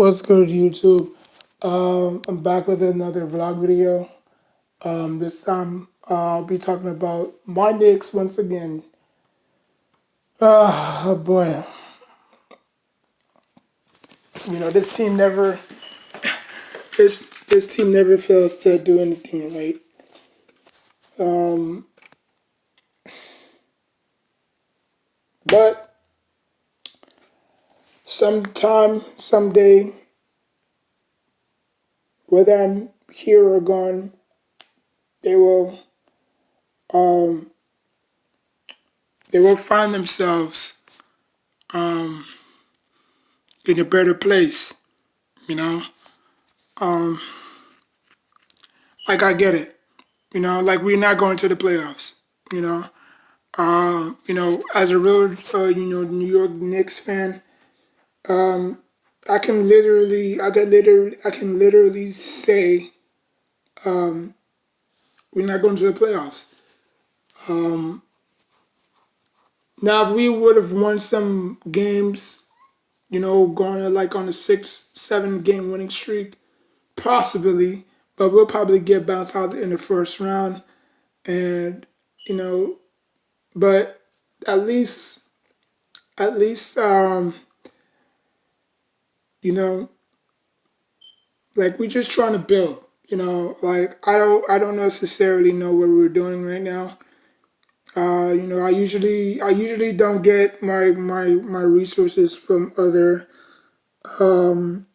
What's good, YouTube? I'm back with another vlog video. This time I'll be talking about my Knicks once again. Oh boy, this team never this team never fails to do anything right. Um, but someday, whether I'm here or gone, they will um, they will find themselves um, in a better place. You know, um, like I get it. Like we're not going to the playoffs. You know, as a real, New York Knicks fan, um, I can literally say, um, we're not going to the playoffs. Um, Now, if we would have won some games, going like on a 6, 7 game winning streak, possibly, but we'll probably get bounced out in the first round, and you know, but at least, at least, you know, like we're just trying to build. Like I don't necessarily know what we're doing right now. I usually don't get my resources from other. Um,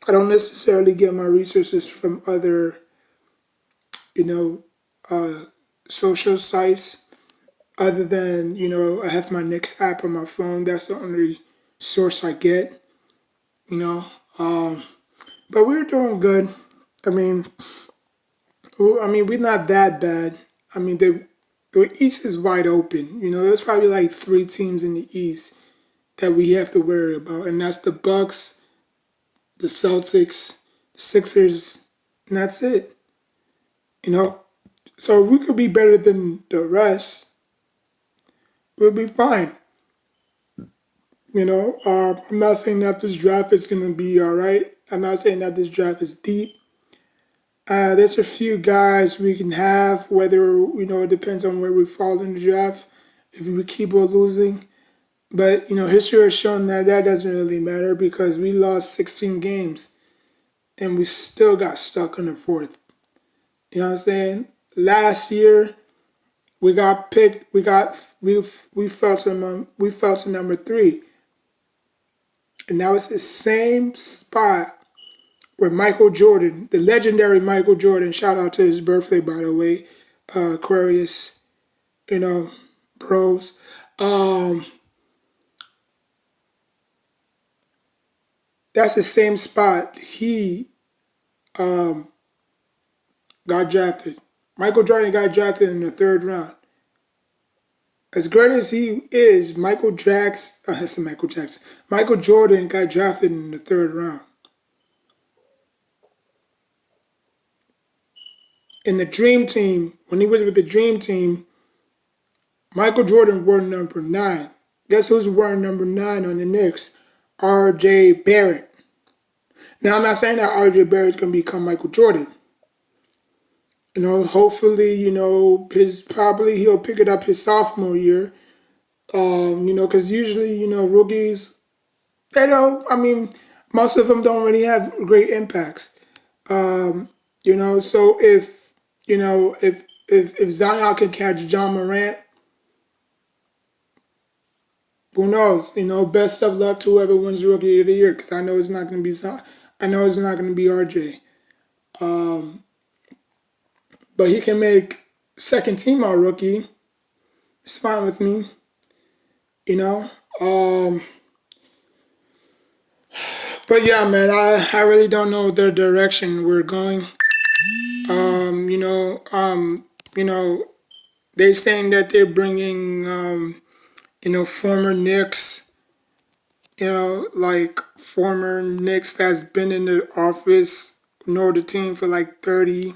I don't necessarily get my resources from other, you know, uh, social sites. Other than I have my Knicks app on my phone. That's the only source I get. You know, um, but we're doing good. I mean, we're not that bad. I mean, the East is wide open. There's probably like three teams in the East that we have to worry about, and that's the Bucks, the Celtics, the Sixers, and that's it. You know, so if we could be better than the rest, we'll be fine. I'm not saying that this draft is gonna be all right. I'm not saying that this draft is deep. There's a few guys we can have, whether it depends on where we fall in the draft. If we keep on losing, but history has shown that that doesn't really matter because we lost 16 games and we still got stuck in the fourth. You know what I'm saying? Last year we got picked. We fell to number three, and now it's the same spot where Michael Jordan, the legendary Michael Jordan, shout out to his birthday by the way, Aquarius, you know, bros. Um, that's the same spot he um, got drafted. Michael Jordan got drafted in the third round. As great as he is, Michael Jackson. Michael Jordan got drafted in the third round. In the Dream Team, when he was with the Dream Team, Michael Jordan wore number 9. Guess who's wearing number 9 on the Knicks? R.J. Barrett. Now, I'm not saying that R.J. Barrett's going to become Michael Jordan. Hopefully, his probably he'll pick it up his sophomore year. Because usually, rookies, they don't, I mean, most of them don't really have great impacts. So if Zion can catch John Morant, who knows? Best of luck to whoever wins Rookie of the Year, because I know it's not going to be I know it's not going to be RJ. Um, but he can make second team all rookie. It's fine with me. You know. Um, but yeah, man, I really don't know the direction we're going. Um, you know, um, you know, they saying that they're bringing former Knicks, like former Knicks that's been in the office, know the team for like 30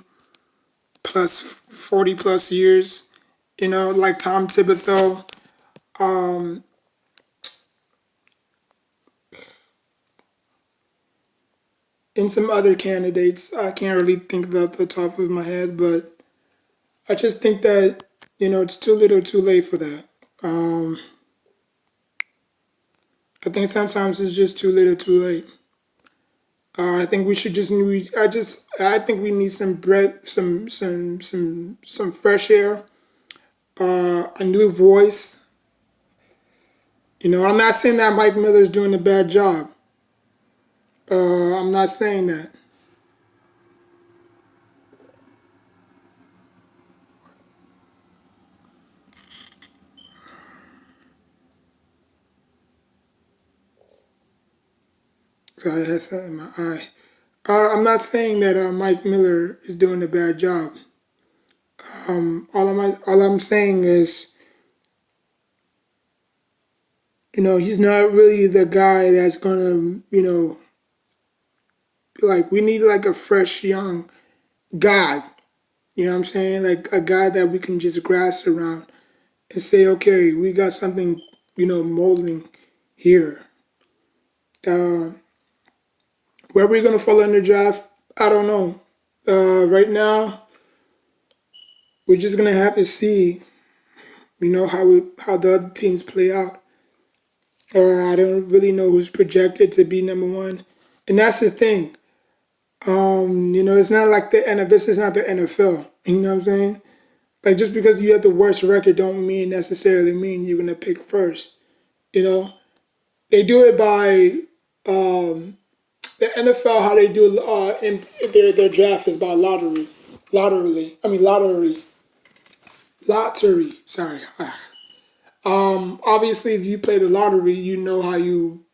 plus 40 plus years, like Tom Thibodeau. Um, and some other candidates. I can't really think of the top of my head, but I just think that it's too little, too late for that. Um, I think sometimes it's just too little, too late. I think we should just need. I think we need some breath, some fresh air, a new voice. I'm not saying that Mike Miller's doing a bad job. I'm not saying that. So I had something in my eye. I'm not saying that Mike Miller is doing a bad job. All I'm saying is, he's not really the guy that's gonna, like we need like a fresh young guy. You know what I'm saying? Like a guy that we can just grass around and say, okay, we got something, molding here. Uh, where we're gonna fall in the draft, I don't know. Right now, we're just gonna have to see, how the other teams play out. I don't really know who's projected to be number one, and that's the thing. It's not like the NFL. This is not the NFL. You know what I'm saying? Like just because you have the worst record, don't mean necessarily mean you're gonna pick first. You know, they do it by the NFL. How they do in their draft is by lottery. Sorry. Obviously, if you play the lottery, you know how you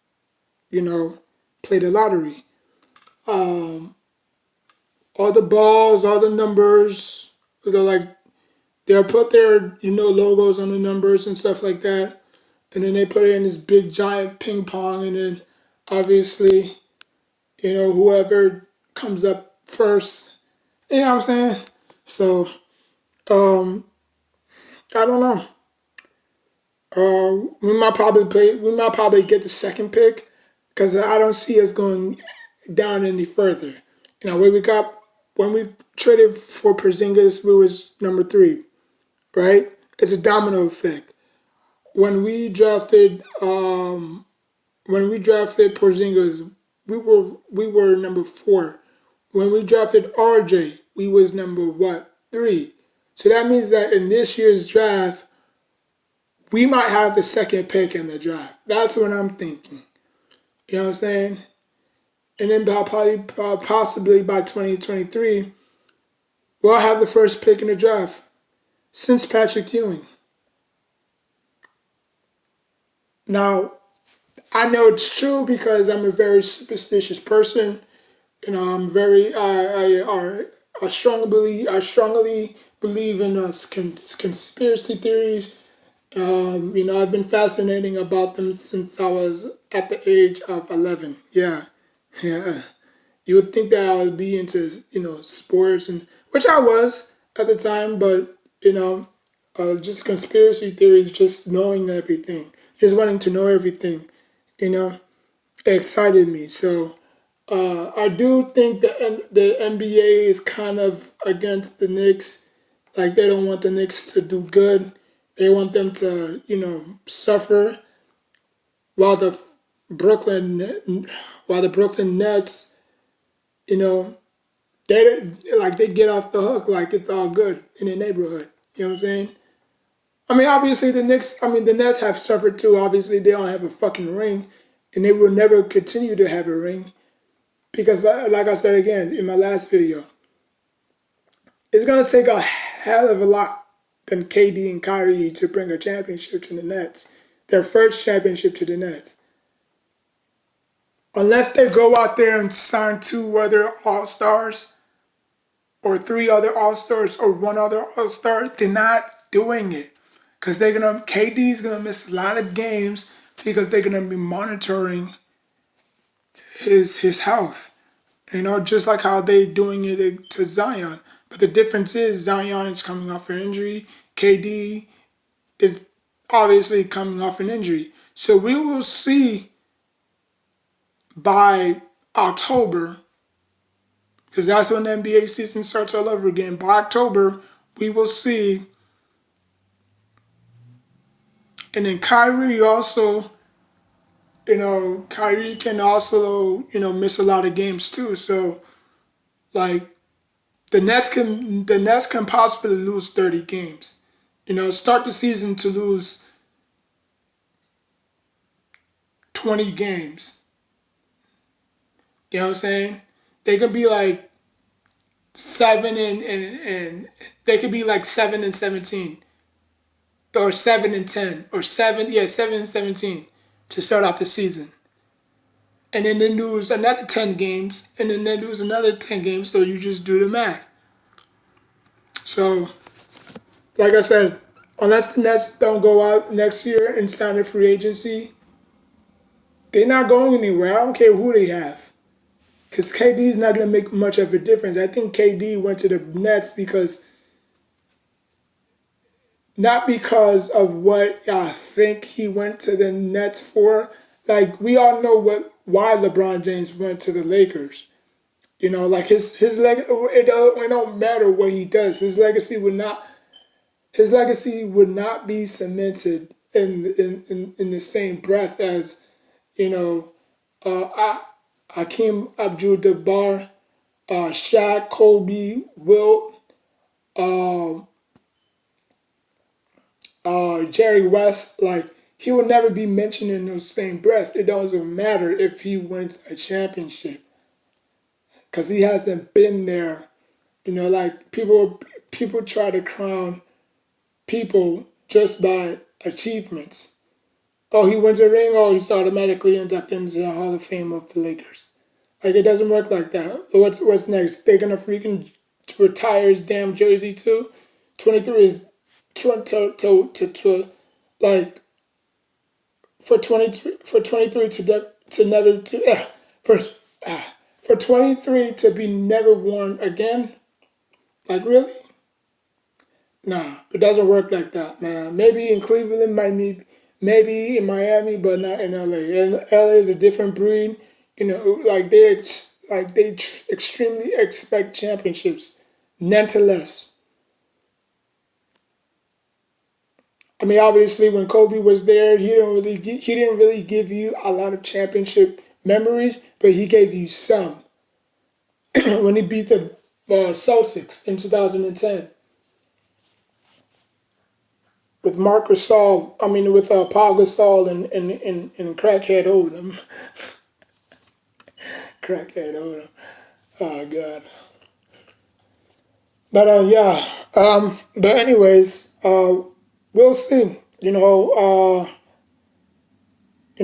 know play the lottery. All the balls, all the numbers, they're like they'll put their logos on the numbers and stuff like that, and then they put it in this big giant ping pong, and then obviously whoever comes up first, you know what I'm saying? So um, I don't know. We might probably get the second pick because I don't see us going down any further. When we traded for Porzingis, we was number three, right? It's a domino effect. When we drafted Porzingis, we were number four. When we drafted RJ, we was number what? Three. So that means that in this year's draft, we might have the second pick in the draft. That's what I'm thinking. You know what I'm saying? And then possibly by 2023, we'll have the first pick in the draft since Patrick Ewing. Now, I know it's true because I'm a very superstitious person. I'm very I strongly believe in conspiracy theories. I've been fascinating about them since I was at the age of 11. Yeah, yeah. You would think that I would be into sports, and which I was at the time, but just conspiracy theories, just knowing everything, just wanting to know everything, you know, excited me. So I do think the NBA is kind of against the Knicks. Like they don't want the Knicks to do good. They want them to, suffer while the Brooklyn, while the Brooklyn Nets, you know, they get off the hook like it's all good in the neighborhood. You know what I'm saying? I mean, obviously the Nets have suffered too. Obviously, they don't have a fucking ring, and they will never continue to have a ring because, like I said again in my last video, it's gonna take a hell of a lot than KD and Kyrie to bring a championship to the Nets, their first championship to the Nets. Unless they go out there and sign two other All Stars or three other All Stars or one other All Star, they're not doing it because KD's gonna miss a lot of games because they're gonna be monitoring his health. Just like how they doing it to Zion. But the difference is Zion is coming off an injury. KD is obviously coming off an injury. So we will see by October because that's when the NBA season starts all over again. By October, we will see. And then Kyrie also, Kyrie can also, miss a lot of games too. So like the Nets can possibly lose 30 games. Start the season to lose 20 games. You know what I'm saying? They could be like 7 and they could be like 7-17 or 7-10 or 7-17 to start off the season. And then they lose another 10 games, and then they lose another 10 games, so you just do the math. So, like I said, unless the Nets don't go out next year and sign a free agency, they're not going anywhere. I don't care who they have. Because KD is not going to make much of a difference. I think KD went to the Nets not because of what I think he went to the Nets for. Like, we all know why LeBron James went to the Lakers. Like his leg, it don't matter what he does. His legacy would not be cemented in the same breath as you know Hakeem Abdul-Jabbar, Shaq, Kobe, Wilt, Jerry West. Like, he will never be mentioned in the same breath. It doesn't matter if he wins a championship because he hasn't been there. Like, people try to crown people just by achievements. Oh, he wins a ring. Oh, he's automatically inducted into the Hall of Fame of the Lakers. Like, it doesn't work like that. What's next? They're gonna freaking retire his damn jersey too. 23 is to like for 23 to never for for 23 to be never worn again. Like, really? Nah, it doesn't work like that, man. Maybe in Cleveland, maybe in Miami, but not in LA. And LA is a different breed. Like extremely expect championships, nonetheless. I mean, obviously, when Kobe was there, he didn't really give you a lot of championship memories, but he gave you some when he beat the Celtics in 2010 with Marcus Gasol. I mean, with Paul Gasol and crackhead Odom. Crackhead Odom. Oh God. But yeah. But anyways, we'll see.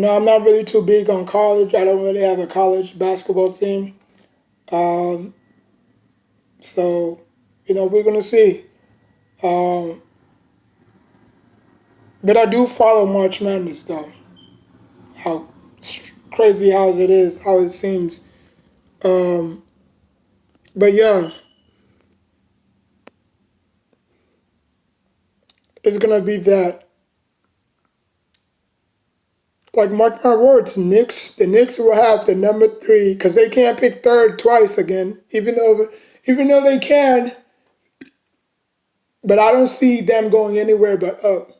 I'm not really too big on college. I don't really have a college basketball team. So, we're gonna see. Um, but I do follow March Madness though. How crazy how it is, how it seems. Um, but yeah, it's gonna be that. Like, mark my words, the Knicks will have the number three because they can't pick third twice again, even though they can. But I don't see them going anywhere but up.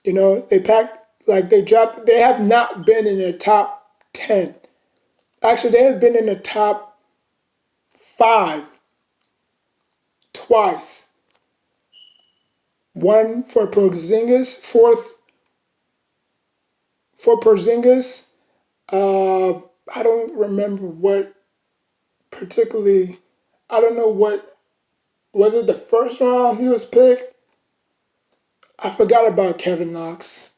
They packed like they dropped. They have not been in the top 10. Actually, they have been in the top 5 twice. One for Porzingis, fourth for Porzingis. I don't remember what particularly. I don't know what was it. The first round he was picked. I forgot about Kevin Knox.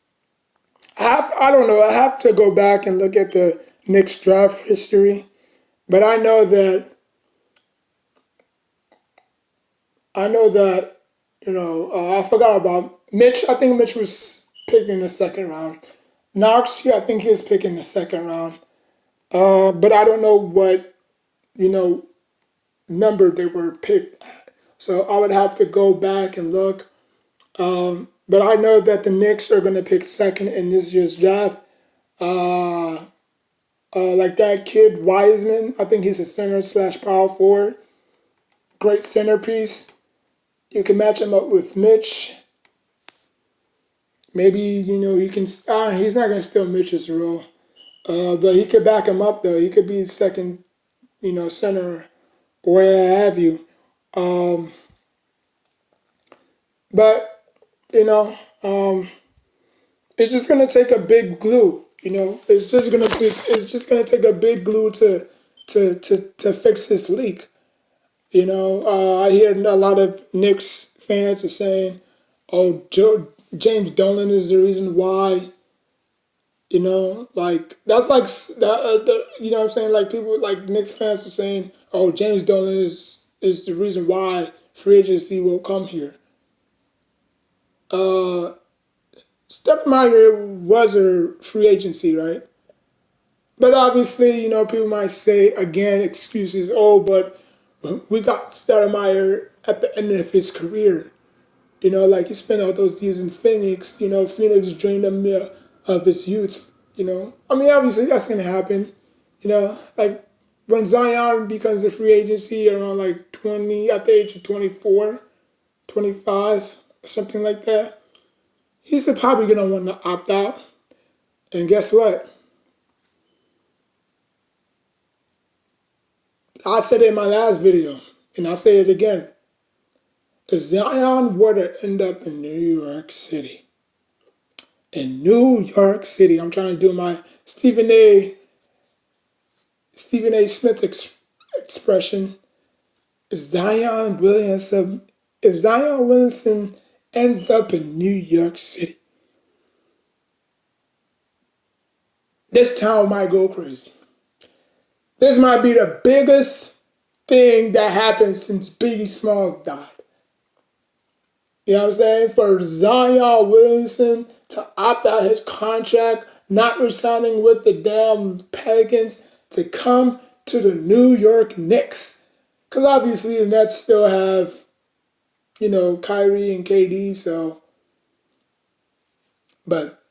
I don't know. I have to go back and look at the Knicks draft history, but I know that I forgot about Mitch. I think Mitch was picked in the second round. Knox, yeah, I think he was picked in the second round. But I don't know what you know number they were picked at. So I would have to go back and look. But I know that the Knicks are going to pick second in this year's draft. Uh, Like that kid Wiseman, I think he's a center slash power forward. Great centerpiece. You can match him up with Mitch. Maybe he can. He's not gonna steal Mitch's role, but he could back him up though. He could be second, center or what have you. Um, but you know, it's just gonna take a big glue. It's just gonna take a big glue to fix this leak. I hear a lot of Knicks fans are saying, "Oh, James Dolan is the reason why." Like that's like what I'm saying. Like people like Knicks fans are saying, "Oh, James Dolan is the reason why free agency will come here." Uh, Steppenmeyer was a free agency, right? But obviously, people might say again excuses. Oh, but we got Steppenmeyer at the end of his career. Like he spent all those years in Phoenix. Phoenix drained him of his youth. I mean, obviously that's gonna happen. Like when Zion becomes a free agency around like 20, at the age of 24, 25, something like that, he's probably gonna want to opt out. And guess what? I said it in my last video, and I'll say it again. If Zion were to end up in New York City, I'm trying to do my Stephen A. Smith expression. If Zion Williamson, if Zion Williamson ends up in New York City, this town might go crazy. This might be the biggest thing that happened since Biggie Smalls died. You know what I'm saying? For Zion Williamson to opt out his contract, not resigning with the damn Pelicans, to come to the New York Knicks. Because obviously the Nets still have, Kyrie and KD, so. But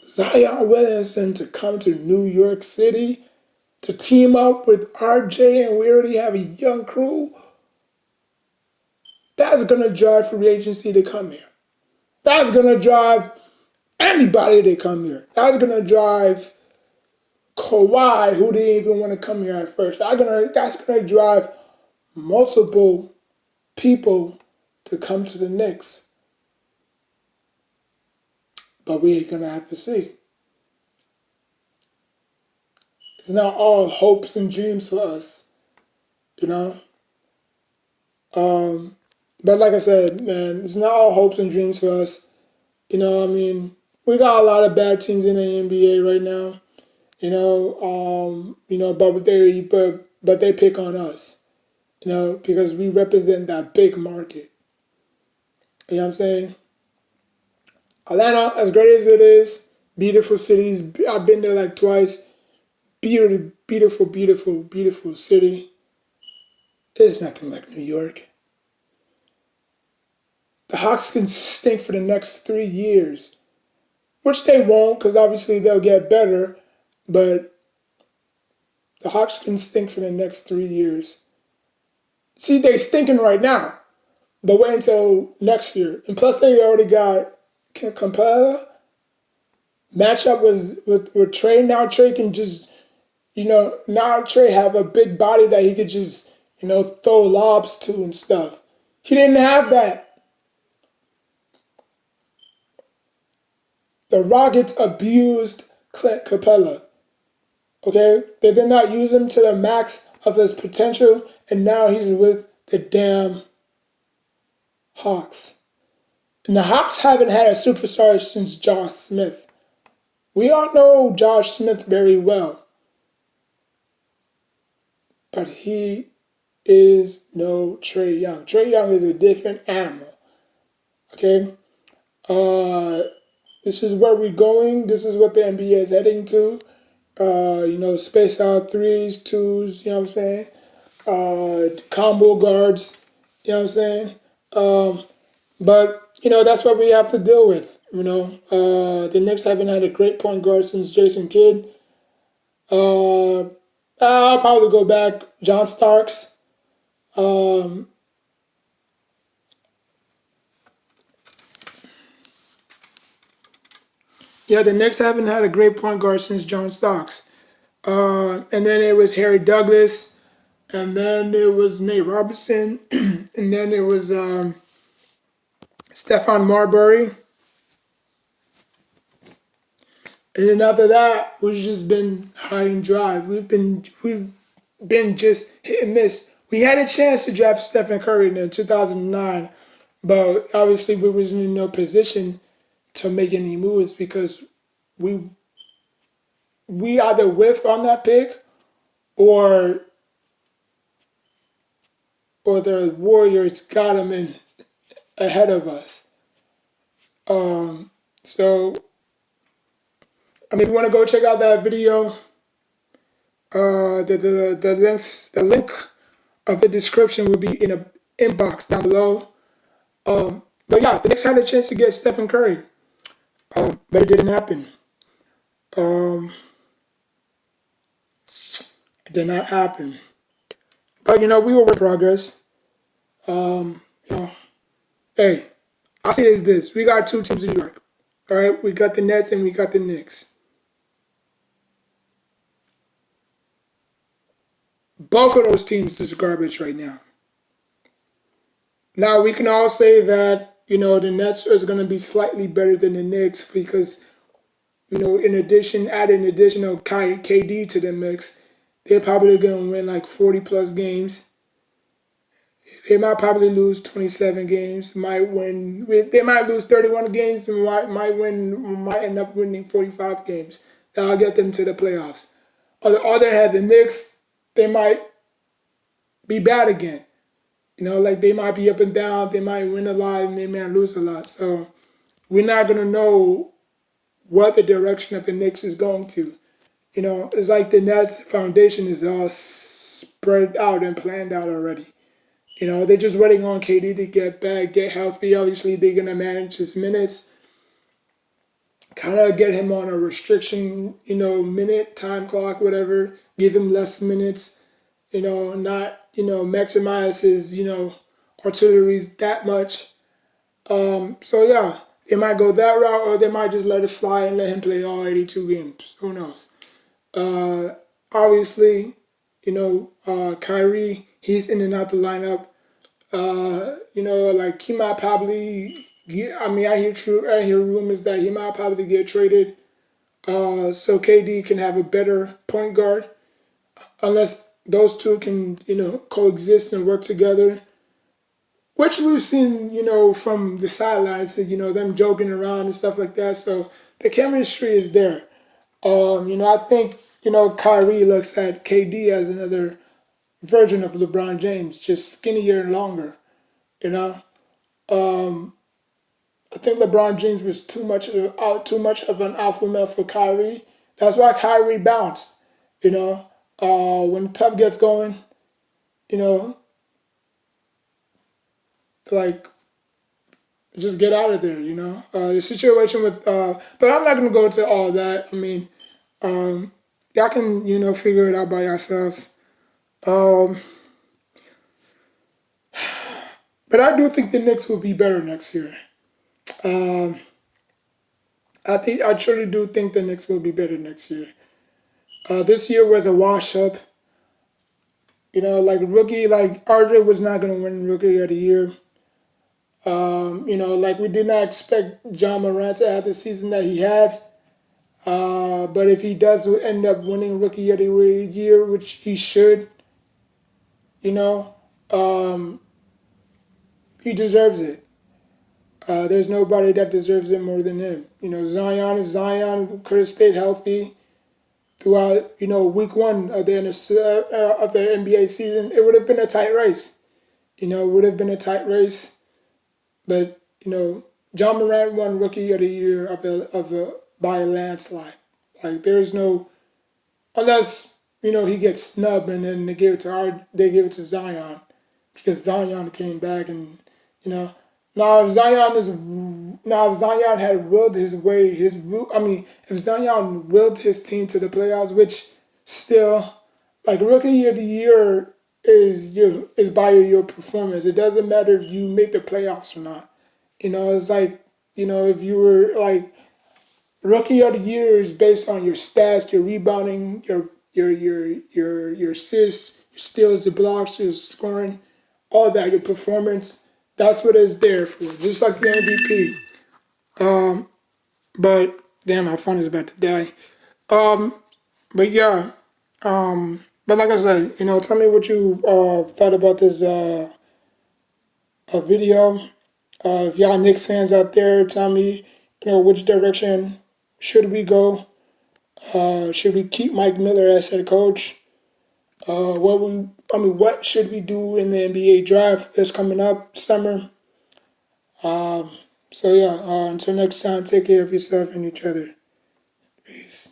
Zion Williamson to come to New York City, to team up with RJ, and we already have a young crew, that's going to drive free agency to come here. That's going to drive anybody to come here. That's going to drive Kawhi, who didn't even want to come here at first. That's gonna drive multiple people to come to the Knicks. But we're going to have to see. It's not all hopes and dreams for us, you know? But like I said, man, it's not all hopes and dreams for us. I mean, we got a lot of bad teams in the NBA right now. But they pick on us. Because we represent that big market. You know what I'm saying? Atlanta, as great as it is, beautiful cities. I've been there like twice. Beautiful, beautiful, beautiful, beautiful city. It's nothing like New York. The Hawks can stink for the next 3 years, which they won't, because obviously they'll get better. But the Hawks can stink for the next 3 years. See, they stinking right now, but wait until next year. And plus, they already got Capella. Matchup was with Trey. Now Trey can just, now Trey have a big body that he could just, throw lobs to and stuff. He didn't have that. The Rockets abused Clint Capella. Okay? They did not use him to the max of his potential, and now he's with the damn Hawks. And the Hawks haven't had a superstar since Josh Smith. We all know Josh Smith very well. But he is no Trae Young. Trae Young is a different animal. Okay? This is where we're going. This is what the NBA is heading to. Space out threes, twos, you know what I'm saying? Combo guards, you know what I'm saying? But, that's what we have to deal with, The Knicks haven't had a great point guard since Jason Kidd. Uh, I'll probably go back John Starks. Um, yeah, the Knicks haven't had a great point guard since John Starks. And then it was Harry Douglas, and then there was Nate Robinson, and then there was Stephon Marbury. And then after that, we've just been high and dry. We've been just hit and miss. We had a chance to draft Stephen Curry in 2009, but obviously we wasn't in no position to make any moves because we we either whiffed on that pick or the Warriors got him in ahead of us. So I mean, if you want to go check out that video, the link of the description will be in a inbox down below. But yeah, the Knicks had a chance to get Stephen Curry, but it didn't happen. Um, it did not happen. But we were in progress. You know, hey, I'll say is this: we got two teams in New York. All right, we got the Nets and we got the Knicks. Both of those teams is garbage right now. Now we can all say that the Nets is going to be slightly better than the Knicks because in addition, adding additional KD to the mix, they're probably going to win like 40 plus games. They might probably lose 27 games. Might win. They might lose 31 games. And might win. Might end up winning 45 games. That'll get them to the playoffs. On the other hand, the Knicks, they might be bad again. Like they might be up and down. They might win a lot and they might lose a lot. So we're not gonna know what the direction of the Knicks is going to. It's like the Nets foundation is all spread out and planned out already. They're just waiting on KD to get back, get healthy. Obviously, they're gonna manage his minutes, kind of get him on a restriction, minute time clock, whatever. Give him less minutes. Not maximize his artilleries that much. So yeah, they might go that route, or they might just let it fly and let him play all 82 games. Who knows? Obviously, Kyrie, he's in and out the lineup. Like he might probably get. I mean, I hear rumors that he might probably get traded. So KD can have a better point guard, unless those two can coexist and work together. Which we've seen, from the sidelines, them joking around and stuff like that. So the chemistry is there. I think, Kyrie looks at KD as another version of LeBron James, just skinnier and longer. You know, I think LeBron James was too much of an alpha male for Kyrie. That's why Kyrie bounced. When tough gets going, you know, like just get out of there. The situation with, but I'm not gonna go into all that. I mean, y'all can figure it out by yourselves. Um, but I do think the Knicks will be better next year. Um, I truly do think the Knicks will be better next year. This year was a wash up. Like rookie, like RJ was not gonna win Rookie of the Year. Like we did not expect John Morant to have the season that he had. But if he does end up winning Rookie of the Year, which he should, you know, um, he deserves it. There's nobody that deserves it more than him. Zion, if Zion could have stayed healthy throughout, week one of the NBA season, it would have been a tight race. It would have been a tight race. But, John Morant won Rookie of the Year by a landslide. Like, there's no, unless, he gets snubbed and then they give it to Zion because Zion came back and, you know, now if Zion had willed his way, if Zion willed his team to the playoffs, which still, like rookie of the year is by your performance. It doesn't matter if you make the playoffs or not. It's like if you were like rookie of the year is based on your stats, your rebounding, your assists, your steals, the blocks, your scoring, all that, your performance. That's what it's there for. Just like the MVP. But damn, my phone is about to die. Um, but yeah. But like I said, tell me what you thought about this video. If y'all Knicks fans out there, tell me, which direction should we go? Should we keep Mike Miller as head coach? What should we do in the NBA draft that's coming up summer? So yeah, until next time, take care of yourself and each other. Peace.